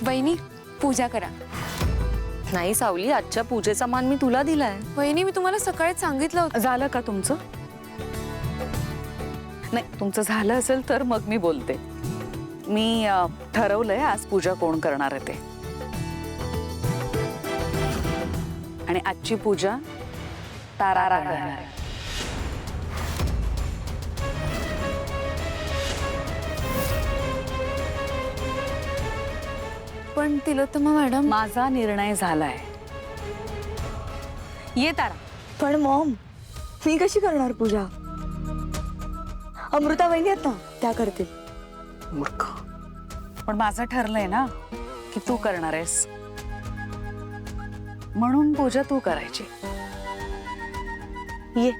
वहिनी पूजा करा. नाही सावली, आजच्या पूजेचा मान मी तुला दिलाय. वहिनी मी तुम्हाला सकाळीच सांगितलं होतं. झालं का तुमचं? नाही, तुमचं झालं असेल तर मग मी बोलते. मी ठरवलंय आज पूजा कोण करणार आहे ते. आणि आजची पूजा तारा करणार आहे. पण तिलोत्तमा मॅडम, माझा निर्णय झालाय. ये तारा. पण मॉम, मी कशी करणार पूजा? अमृता वहिनी आहेत ना, त्या करतील. मूर्ख. पण माझं ठरलंय ना की तू करणार आहेस, म्हणून पूजा तू करायची. ये.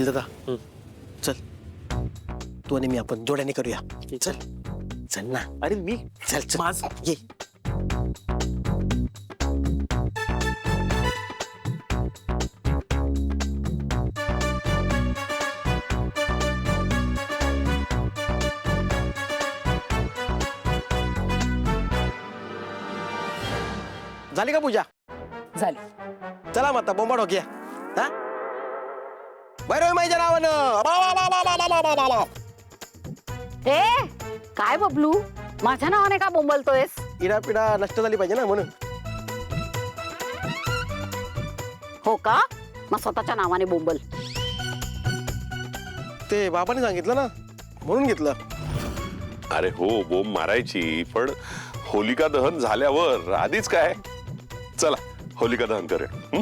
दादा, चल तू आणि मी आपण जोड्याने करूया. चल चल ना. अरे मी चल चल माझं ये. झाली का पूजा? झाली. चला मग आता बोंबाड घ्या. हा बरं माझ्या नावानं. ए काय बबलू, माझ्या नावाने का बोंबलतोयस? इडापिडा नष्ट झाली पाहिजे ना म्हणून. हो का? मग स्वतःच्या नावाने बोंबल. ते बाबांनी सांगितलं ना म्हणून घेतलं. अरे हो, बोंब मारायची, पण होलिका दहन झाल्यावर. आधीच काय? चला होलिका दहन करूया.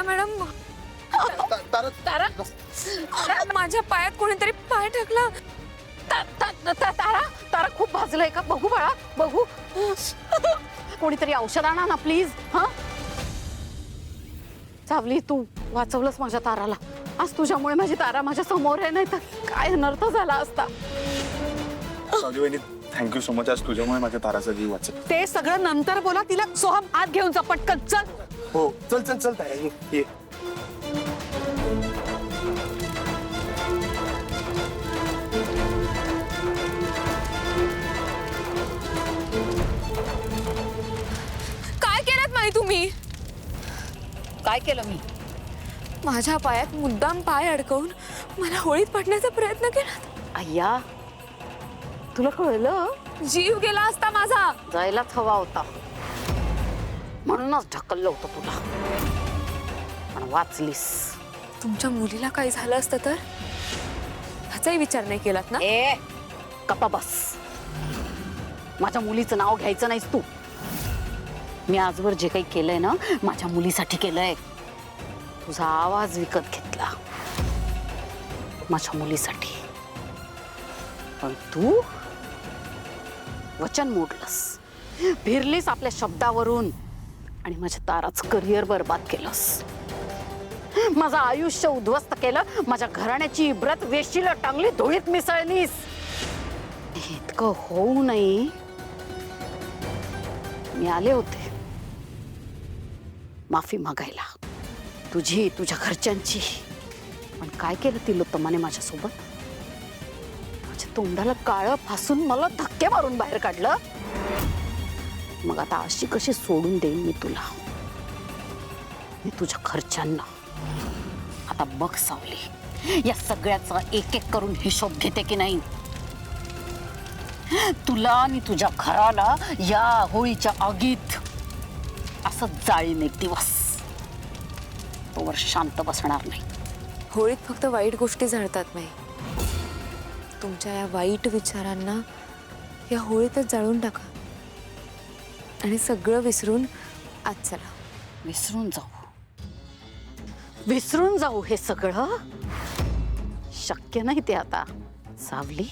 मॅडम तारा माझ्या पायात कोणीतरी पाय टाकला. तारा तारा खूप भाजलंय का? बघू बाळा बघू. कोणीतरी औषध आणा ना प्लीज. हा सावली, तू वाचवलंस माझ्या ताराला. आज तुझ्यामुळे माझी तारा माझ्या समोर आहे, नाही तर काय अनर्थ झाला असता. सावली वहिनी, थँक्यू सो मच. आज तुझ्यामुळे माझ्या ताराचा जीव वाचला. ते सगळं नंतर बोला. तिला सोहम आत घेऊन जा पटकन. चल. हो चल चल चल तारा, ये. काय केलं माही तुम्ही? काय केलं मी? माझ्या पायात मुद्दाम पाय अडकवून मला होळीत पडण्याचा प्रयत्न केला. अय्या, तुला कळलं? जीव गेला असता माझा. जायलाच हवा होता, म्हणूनच ढकललं होतं तुला. पण वाचलीस. तुमच्या मुलीला काही झालं असतं तर ह्याचाही विचार नाही केलात ना? ए गप्पा बस. माझ्या मुलीचं नाव घ्यायचं नाहीस तू. मी आजवर जे काही केलंय ना, माझ्या मुलीसाठी केलंय. तुझा आवाज विकत घेतला माझ्या मुलीसाठी. पण तू वचन मोडलंस, फिरलीस आपल्या शब्दावरून आणि माझ्या ताराचं करिअर बर्बाद केलंस. माझं आयुष्य उद्ध्वस्त केलं. माझ्या घराण्याची इब्रत वेशीला टांगली, धुळीत मिसळलीस. इतकं होऊ नये मी आले होते माफी मागायला, तुझी, तुझ्या घरच्यांची. पण काय केलं तिलोत्तमाने माझ्यासोबत? माझ्या तोंडाला काळं फासून मला धक्के मारून बाहेर काढलं. मग आता अशी कशी सोडून देईन मी तुला, मी तुझ्या घरच्यांना? आता बघ सावली, या सगळ्याचा एक एक करून हिशोब घेते की नाही. तुला आणि तुझ्या घराला या होळीच्या आगीत असं जाळीन एक दिवस. तोवर शांत बसणार नाही. होळीत फक्त वाईट गोष्टी जळतात नाही. तुमच्या या वाईट विचारांना या होळीतच जाळून टाका आणि सगळं विसरून आज चला. विसरून जाऊ, विसरून जाऊ हे सगळं? शक्य नाही ते आता सावली.